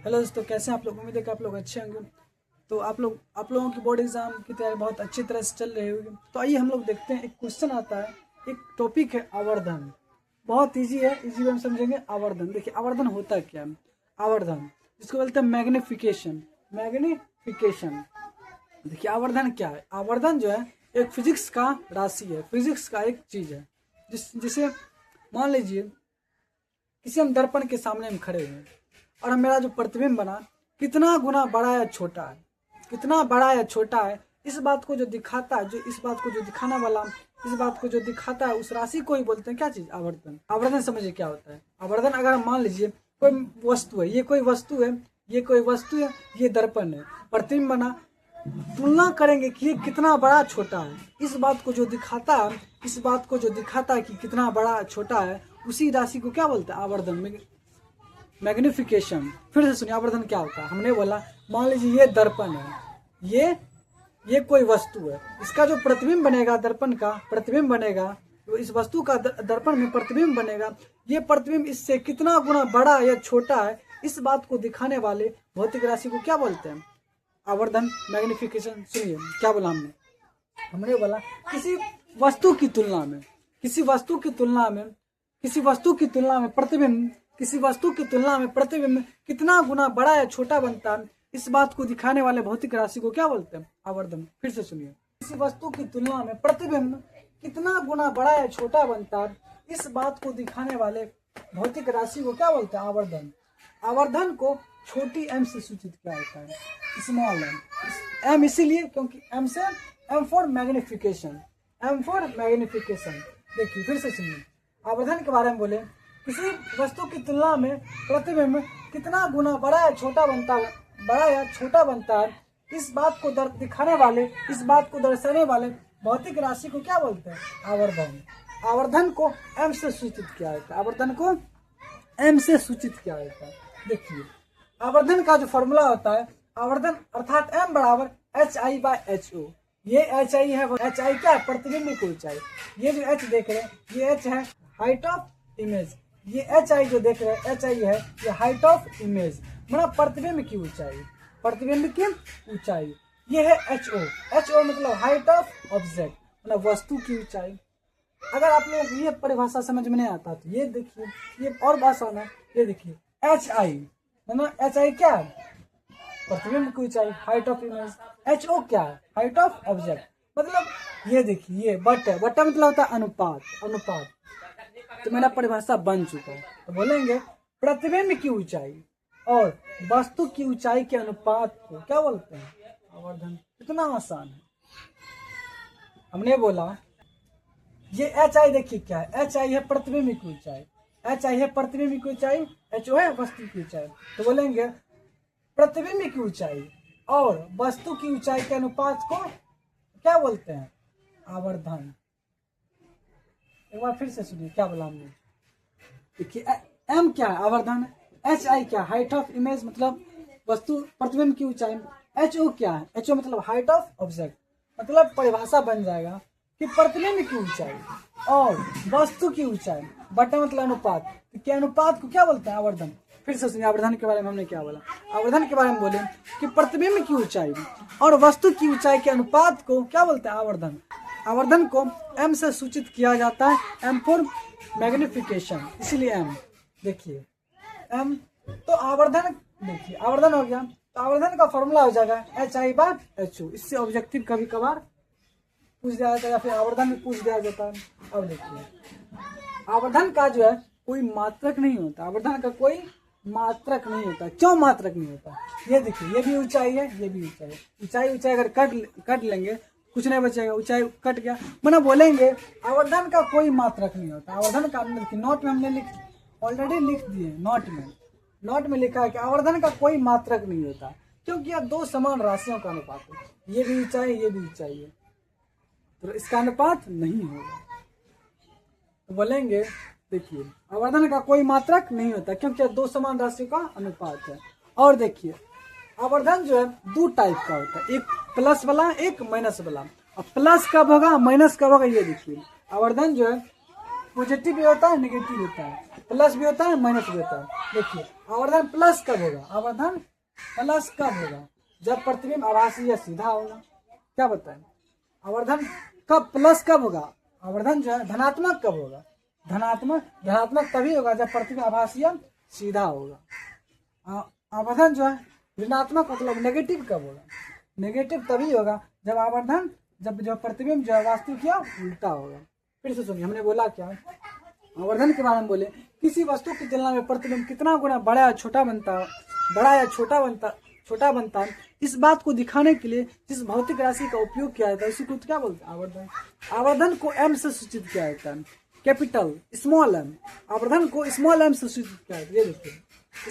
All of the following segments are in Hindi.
हेलो दोस्तों, कैसे हैं आप लोग। उम्मीद है कि आप लोग अच्छे होंगे। तो आप लोगों की बोर्ड एग्जाम की तैयारी बहुत अच्छी तरह से चल रही होगी। तो आइए हम लोग देखते हैं। एक क्वेश्चन आता है, एक टॉपिक है आवर्धन। बहुत इजी है, इजी वे में समझेंगे। आवर्धन, देखिए आवर्धन होता क्या है। आवर्धन जिसको बोलते हैं मैग्निफिकेशन। मैग्निफिकेशन, देखिए आवर्धन क्या है। आवर्धन जो है एक फिजिक्स का राशि है, फिजिक्स का एक चीज है जिसे मान लीजिए किसी हम दर्पण के सामने हम खड़े हुए और मेरा जो प्रतिबिंब बना कितना गुना बड़ा या छोटा है, कितना बड़ा या छोटा है, इस बात को जो दिखाता है, जो इस बात को जो दिखाने वाला, इस बात को जो दिखाता है, उस राशि को ही बोलते हैं क्या चीज, आवर्धन। आवर्धन समझिए क्या होता है। आवर्धन अगर मान लीजिए कोई वस्तु है, ये कोई वस्तु है, ये कोई वस्तु है, ये दर्पण है, प्रतिबिंब बना, तुलना करेंगे कि ये कितना बड़ा छोटा है, इस बात को जो दिखाता है, इस बात को जो दिखाता है कि कितना बड़ा छोटा है, उसी राशि को क्या बोलते हैं, आवर्धन, मैग्निफिकेशन। फिर से सुनिए आवर्धन क्या होता है। हमने बोला मान लीजिए ये दर्पण है, ये कोई वस्तु है, इसका जो प्रतिबिंब बनेगा, दर्पण का प्रतिबिंब बनेगा, तो इस वस्तु का दर्पण में प्रतिबिंब बनेगा, ये प्रतिबिंब इससे कितना गुना बड़ा या छोटा है, इस बात को दिखाने वाले भौतिक राशि को क्या बोलते हैं, आवर्धन, मैग्निफिकेशन। सुनिए क्या बोला हमने बोला किसी वस्तु की तुलना में, किसी वस्तु की तुलना में, किसी वस्तु की तुलना में प्रतिबिंब, किसी वस्तु की तुलना में प्रतिबिंब कितना गुना बड़ा या छोटा बनता है, इस बात को दिखाने वाले भौतिक राशि को क्या बोलते हैं, आवर्धन। फिर से सुनिए, किसी वस्तु की तुलना में प्रतिबिंब कितना गुना बड़ा या छोटा बनता है, इस बात को दिखाने वाले भौतिक राशि को क्या बोलते हैं, आवर्धन। आवर्धन को छोटी एम से सूचित किया जाता है, स्मॉल एम इसीलिए क्योंकि एम से M for magnification, M for magnification. देखिए फिर से सुनिए, आवर्धन के बारे में बोले किसी वस्तु की तुलना में प्रतिबिंब कितना गुना बड़ा या छोटा बनता है, बड़ा या छोटा बनता है, इस बात को दिखाने वाले, इस बात को दर्शाने वाले भौतिक राशि को क्या बोलते हैं, आवर्धन। आवर्धन को एम से सूचित किया जाता है, आवर्धन को एम से सूचित किया जाता है। देखिए आवर्धन का जो फॉर्मूला होता है, आवर्धन अर्थात एम बराबर HI/HO। ये HI है, HI क्या है, प्रतिबिंब की ऊंचाई। ये जो H देख रहे हैं, ये H है हाइट ऑफ इमेज, ये HI जो देख रहे हैं, HI है ये हाइट ऑफ इमेज, मतलब प्रतिबिंब की ऊंचाई, प्रतिबिंब की ऊंचाई। ये है HO मतलब हाइट ऑफ ऑब्जेक्ट, मतलब वस्तु की ऊंचाई। अगर आप लोग ये परिभाषा समझ में नहीं आता तो ये देखिए, ये और भाषा में ये देखिए HI मतलब HI क्या है, प्रतिबिंब की ऊंचाई, हाइट ऑफ इमेज। HO क्या है, हाइट ऑफ ऑब्जेक्ट। मतलब ये देखिए ये बटा, बटा मतलब होता है अनुपात, अनुपात। तो मेरा परिभाषा बन चुका है। तो बोलेंगे प्रतिबिंब की ऊंचाई और वस्तु की ऊंचाई के अनुपात को क्या बोलते हैं, आवर्धन। कितना आसान है। हमने बोला ये HI देखिए क्या है, HI है प्रतिबिंब की ऊंचाई, HI है प्रतिबिंब की ऊंचाई, HO है वस्तु की ऊंचाई। तो बोलेंगे प्रतिबिंब की ऊंचाई और वस्तु की ऊंचाई के अनुपात को क्या बोलते हैं, आवर्धन। एक बार फिर से सुनिए क्या बोला हमने। देखिए एम क्या है, आवर्धन। HI क्या, हाइट ऑफ इमेज मतलब वस्तु प्रतिबिंब की ऊंचाई। HO क्या है, HO मतलब हाइट ऑफ ऑब्जेक्ट। मतलब परिभाषा बन जाएगा कि प्रतिबिंब की ऊंचाई और वस्तु की ऊंचाई बटा मतलब अनुपात, के अनुपात को क्या बोलते हैं, आवर्धन। फिर से सुनिए आवर्धन के बारे में हमने क्या बोला। आवर्धन के बारे में बोले कि प्रतिबिंब की ऊंचाई और वस्तु की ऊंचाई के अनुपात को क्या बोलते हैं, आवर्धन। आवर्धन को एम से सूचित किया जाता है, एम फॉर मैग्निफिकेशन, इसलिए एम। देखिए एम, तो आवर्धन, देखिए आवर्धन हो गया, तो आवर्धन का फॉर्मूला हो जाएगा HI/HO। इससे ऑब्जेक्टिव कभी कभार पूछ दिया जाता है या फिर आवर्धन में पूछ दिया जाता है। अब देखिए आवर्धन का जो है कोई मात्रक नहीं होता, आवर्धन का कोई मात्रक नहीं होता। क्यों मात्रक नहीं होता, ये देखिए ये भी ऊंचाई है, ये भी ऊंचाई है, ऊंचाई अगर कट लेंगे कुछ नहीं बचेगा, ऊंचाई कट गया, मतलब बोलेंगे आवर्धन का कोई मात्रक नहीं होता। आवर्धन का नोट में हमने ऑलरेडी लिख दिए, नोट में लिखा है कि आवर्धन का कोई मात्रक नहीं होता, क्योंकि यह दो समान राशियों का अनुपात है, ये भी ऊंचाई ये भी ऊंचाई है, तो इसका अनुपात नहीं होगा। तो बोलेंगे देखिए आवर्धन का कोई मात्रक नहीं होता क्योंकि दो समान राशि का अनुपात है। और देखिए आवर्धन जो है दो टाइप का होता है, एक प्लस वाला, एक माइनस वाला। अब प्लस कब होगा, माइनस कब होगा, ये देखिए आवर्धन जो है पॉजिटिव भी होता है, नेगेटिव होता है। प्लस भी होता है माइनस भी होता है। देखिए आवर्धन प्लस कब होगा, आवर्धन प्लस कब होगा, जब प्रतिबिंब आभासी या सीधा होगा। क्या बताएं, आवर्धन कब प्लस कब होगा, आवर्धन जो है धनात्मक कब होगा, धनात्मक तभी होगा जब प्रतिबिंब आभासी या सीधा होगा। आवर्धन जो है ऋणात्मक मतलब नेगेटिव कब होगा, नेगेटिव तभी होगा जब आवर्धन जब प्रतिबिंब जो है वास्तविक या उल्टा होगा। फिर से सुनिए, हमने बोला क्या, आवर्धन के बारे में बोले किसी वस्तु की तुलना में प्रतिबिंब कितना गुना बड़ा या छोटा बनता है, इस बात को दिखाने के लिए जिस भौतिक राशि का उपयोग किया जाता है उसी को क्या बोलते हैं, आवर्धन। आवर्धन को m से सूचित किया जाता है, कैपिटल स्मॉल m, आवर्धन को स्मॉल m से सूचित किया जाता है। ये देखिए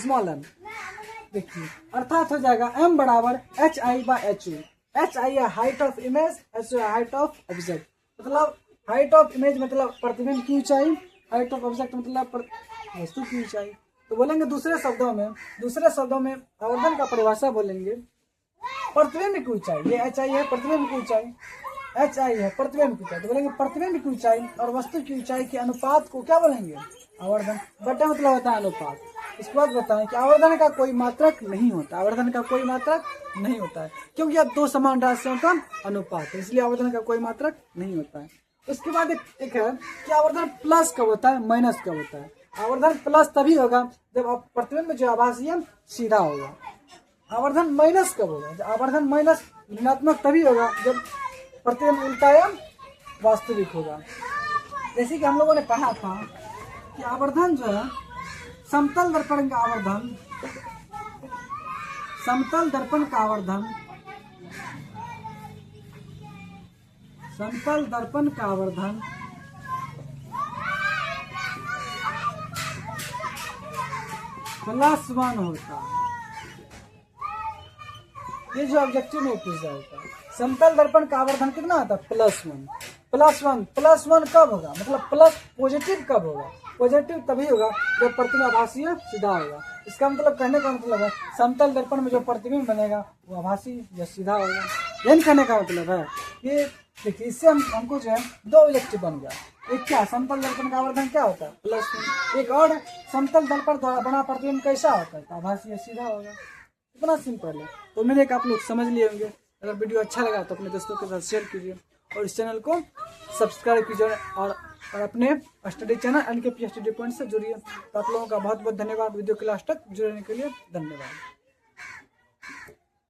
स्मॉल m, देखिए अर्थात हो जाएगा m बराबर HI/HU। HI है हाइट ऑफ इमेज, HU है हाइट ऑफ ऑब्जेक्ट। मतलब हाइट ऑफ इमेज मतलब प्रतिबिंब की ऊंचाई, हाइट ऑफ ऑब्जेक्ट मतलब वस्तु की ऊंचाई। तो बोलेंगे दूसरे शब्दों में आवर्धन का परिभाषा बोलेंगे प्रतिबिंब की ऊंचाई, ये HI है प्रतिबिंब की ऊंचाई, HI है प्रतिबिंब की ऊंचाई। तो बोलेंगे प्रतिबिंब की ऊंचाई और वस्तु की ऊंचाई के अनुपात को क्या बोलेंगे, आवर्धन। बटा मतलब होता है अनुपात। इसके बाद बताएं कि आवर्धन का कोई मात्रक नहीं होता, आवर्धन का कोई मात्रक नहीं होता है क्योंकि अब दो समान राशियों का अनुपात है, इसलिए आवर्धन का कोई मात्रक नहीं होता है। उसके बाद एक है कि आवर्धन प्लस कब होता है, माइनस कब होता है। आवर्धन प्लस तभी होगा जब प्रतिबिंब जो आभासी है सीधा होगा। आवर्धन माइनस कब होगा, आवर्धन माइनस ऋणात्मक तभी होगा जब प्रतिबिंब उल्टा या वास्तविक होगा। जैसे कि हम लोगों ने पढ़ा था कि आवर्धन जो है समतल दर्पण का आवर्धन, समतल दर्पण का आवर्धन +1 होता है। ये जो ऑब्जेक्टिव में पूछा जाता है, समतल दर्पण का आवर्धन कितना आता है, +1 कब होगा, मतलब प्लस पॉजिटिव कब होगा, पॉजिटिव तभी होगा जब प्रतिबिंब आभासी सीधा होगा। इसका मतलब कहने का मतलब है समतल दर्पण में जो प्रतिबिंब बनेगा वो आभासी या सीधा होगा, यही कहने का मतलब है। ये देखिए इससे हमको जो है दो ऑब्जेक्टिव बन गया। एक क्या, समतल दर्पण का आवर्धन क्या होता है, +1। एक और समतल दर्पण द्वारा बना प्रतिबिंब कैसा होता है, आभासी या सीधा होगा। इतना सिंपल है। तो उम्मीद है कि आप लोग समझ लिए होंगे। अगर वीडियो अच्छा लगा तो अपने दोस्तों के साथ शेयर कीजिए और इस चैनल को सब्सक्राइब कीजिए और अपने study channel NKP study point से जुड़िए। तो आप लोगों का बहुत बहुत धन्यवाद वीडियो के लास्ट तक जुड़ने के लिए, धन्यवाद।